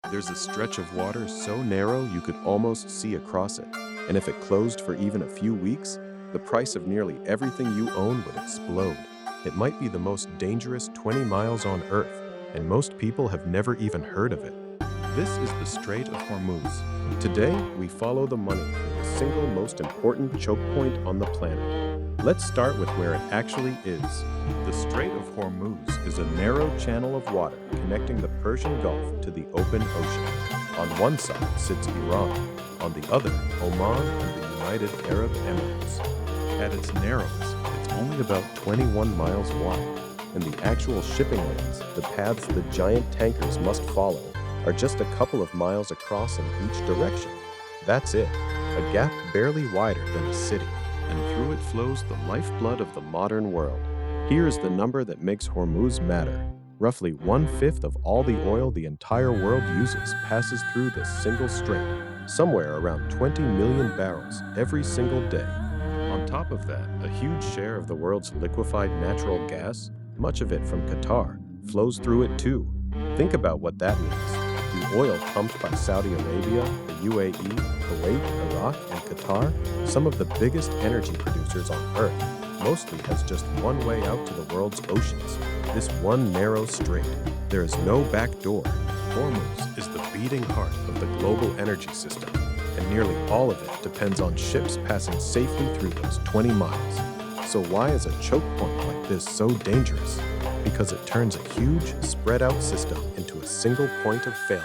There's a stretch of water so narrow you could almost see across it, and if it closed for even a few weeks, the price of nearly everything you own would explode. It might be the most dangerous 20 miles on Earth, and most people have never even heard of it. This is the Strait of Hormuz. Today, we follow the money for the single most important choke point on the planet. Let's start with where it actually is. The Strait of Hormuz is a narrow channel of water connecting the Persian Gulf to the open ocean. On one side sits Iran, on the other, Oman and the United Arab Emirates. At its narrowest, it's only about 21 miles wide, and the actual shipping lanes, the paths the giant tankers must follow, are just a couple of miles across in each direction. That's it, a gap barely wider than a city, and through it flows the lifeblood of the modern world. Here's the number that makes Hormuz matter. Roughly one-fifth of all the oil the entire world uses passes through this single strait, somewhere around 20 million barrels every single day. On top of that, a huge share of the world's liquefied natural gas, much of it from Qatar, flows through it too. Think about what that means. The oil pumped by Saudi Arabia, the UAE, Kuwait, Iraq, and Qatar, some of the biggest energy producers on Earth, mostly has just one way out to the world's oceans, this one narrow strait. There is no back door. Hormuz is the beating heart of the global energy system, and nearly all of it depends on ships passing safely through those 20 miles. So why is a choke point like this so dangerous? Because it turns a huge, spread-out system into a single point of failure.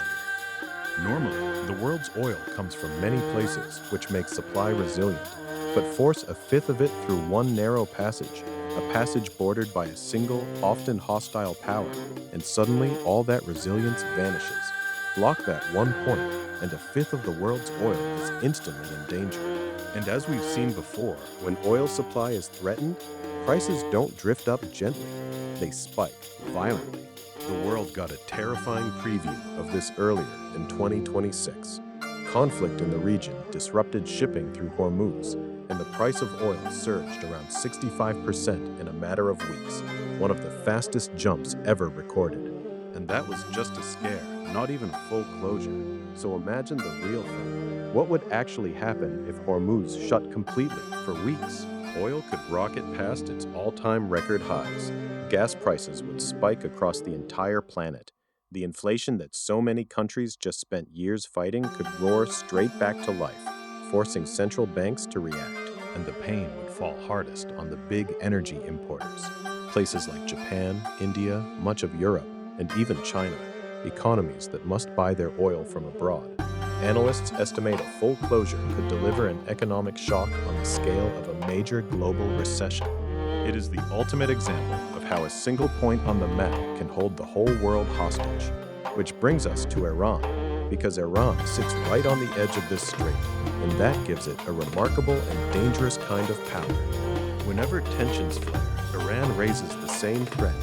Normally, the world's oil comes from many places, which makes supply resilient. But force a fifth of it through one narrow passage, a passage bordered by a single, often hostile power, and suddenly all that resilience vanishes. Block that one point, and a fifth of the world's oil is instantly in danger. And as we've seen before, when oil supply is threatened, prices don't drift up gently. They spike violently. The world got a terrifying preview of this earlier in 2026. Conflict in the region disrupted shipping through Hormuz, and the price of oil surged around 65% in a matter of weeks, one of the fastest jumps ever recorded. And that was just a scare, not even full closure. So imagine the real thing. What would actually happen if Hormuz shut completely for weeks? Oil could rocket past its all-time record highs. Gas prices would spike across the entire planet. The inflation that so many countries just spent years fighting could roar straight back to life, forcing central banks to react. And the pain would fall hardest on the big energy importers. Places like Japan, India, much of Europe, and even China, economies that must buy their oil from abroad. Analysts estimate a full closure could deliver an economic shock on the scale of a major global recession. It is the ultimate example of how a single point on the map can hold the whole world hostage. Which brings us to Iran, because Iran sits right on the edge of this strait, and that gives it a remarkable and dangerous kind of power. Whenever tensions flare, Iran raises the same threat,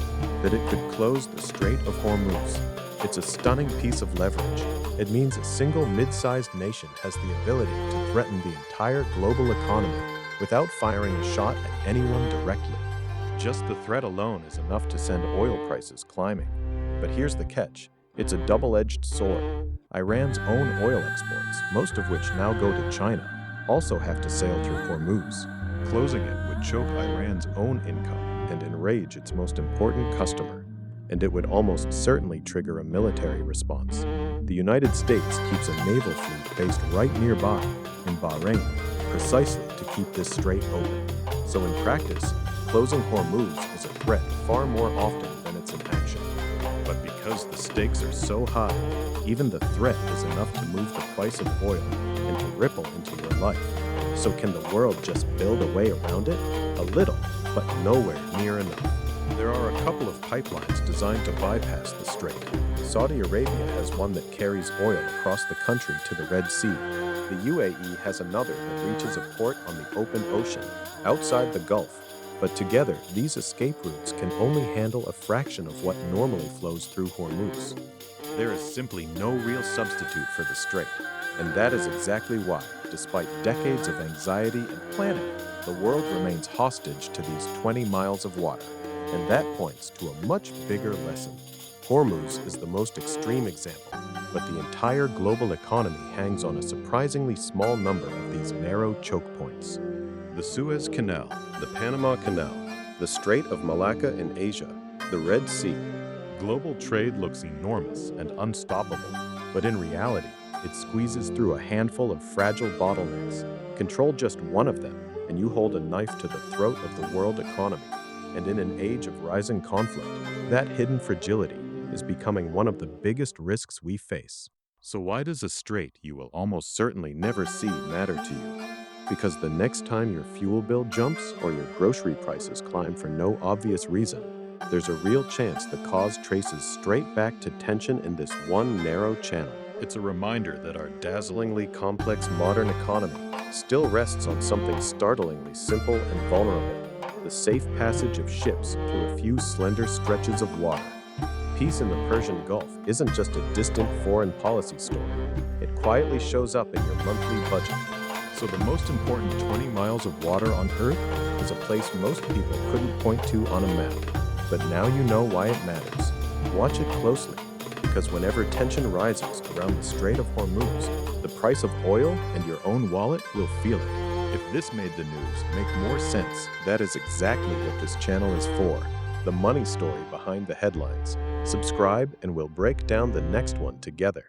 that it could close the Strait of Hormuz. It's a stunning piece of leverage. It means a single mid-sized nation has the ability to threaten the entire global economy without firing a shot at anyone directly. Just the threat alone is enough to send oil prices climbing. But here's the catch. It's a double-edged sword. Iran's own oil exports, most of which now go to China, also have to sail through Hormuz. Closing it would choke Iran's own income and enrage its most important customer. And it would almost certainly trigger a military response. The United States keeps a naval fleet based right nearby, in Bahrain, precisely to keep this strait open. So in practice, closing Hormuz is a threat far more often than it's an action. But because the stakes are so high, even the threat is enough to move the price of oil and to ripple into your life. So can the world just build a way around it? A little, but nowhere near enough. There are a couple of pipelines designed to bypass the strait. Saudi Arabia has one that carries oil across the country to the Red Sea. The UAE has another that reaches a port on the open ocean, outside the Gulf. But together, these escape routes can only handle a fraction of what normally flows through Hormuz. There is simply no real substitute for the strait. And that is exactly why, despite decades of anxiety and planning, the world remains hostage to these 20 miles of water. And that points to a much bigger lesson. Hormuz is the most extreme example, but the entire global economy hangs on a surprisingly small number of these narrow choke points. The Suez Canal, the Panama Canal, the Strait of Malacca in Asia, the Red Sea. Global trade looks enormous and unstoppable, but in reality, it squeezes through a handful of fragile bottlenecks. Control just one of them, and you hold a knife to the throat of the world economy. And in an age of rising conflict, that hidden fragility is becoming one of the biggest risks we face. So why does a strait you will almost certainly never see matter to you? Because the next time your fuel bill jumps or your grocery prices climb for no obvious reason, there's a real chance the cause traces straight back to tension in this one narrow channel. It's a reminder that our dazzlingly complex modern economy still rests on something startlingly simple and vulnerable: the safe passage of ships through a few slender stretches of water. Peace in the Persian Gulf isn't just a distant foreign policy story. It quietly shows up in your monthly budget. So the most important 20 miles of water on Earth is a place most people couldn't point to on a map. But now you know why it matters. Watch it closely, because whenever tension rises around the Strait of Hormuz, the price of oil and your own wallet will feel it. If this made the news make more sense, that is exactly what this channel is for. The money story behind the headlines. Subscribe and we'll break down the next one together.